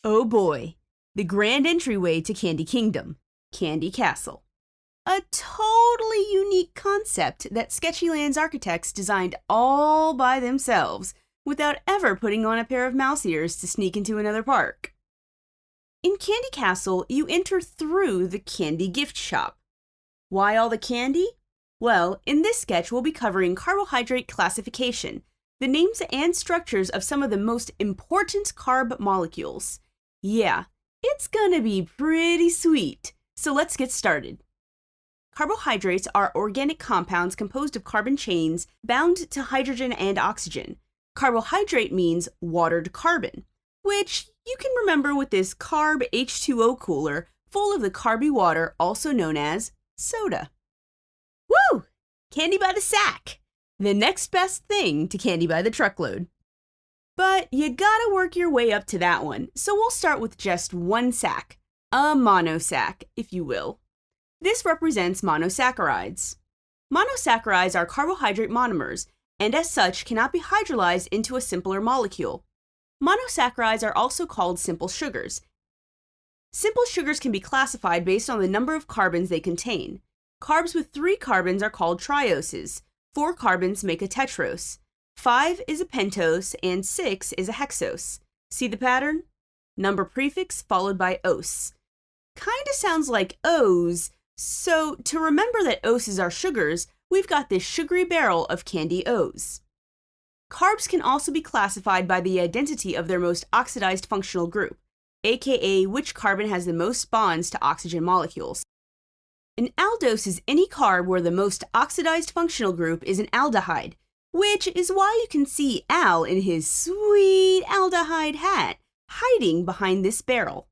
Oh boy, the grand entryway to Candy Kingdom, Candy Castle. A totally unique concept that Sketchyland's architects designed all by themselves without ever putting on a pair of mouse ears to sneak into another park. In Candy Castle, you enter through the candy gift shop. Why all the candy? Well, in this sketch we'll be covering carbohydrate classification, the names and structures of some of the most important carb molecules. Yeah, it's gonna be pretty sweet, so let's get started. Carbohydrates are organic compounds composed of carbon chains bound to hydrogen and oxygen. Carbohydrate means watered carbon, which you can remember with this carb H2O cooler full of the carby water also known as soda. Woo! Candy by the sack! The next best thing to candy by the truckload. But you gotta work your way up to that one, so we'll start with just one sack, a monosac, if you will. This represents monosaccharides. Monosaccharides are carbohydrate monomers, and as such cannot be hydrolyzed into a simpler molecule. Monosaccharides are also called simple sugars. Simple sugars can be classified based on the number of carbons they contain. Carbs with 3 carbons are called trioses, 4 carbons make a tetrose, 5 is a pentose, and 6 is a hexose. See the pattern? Number prefix followed by ose. Kinda sounds like O's, so to remember that oses are sugars, we've got this sugary barrel of candy O's. Carbs can also be classified by the identity of their most oxidized functional group, aka which carbon has the most bonds to oxygen molecules. An aldose is any carb where the most oxidized functional group is an aldehyde, which is why you can see Al in his sweet aldehyde hat hiding behind this barrel.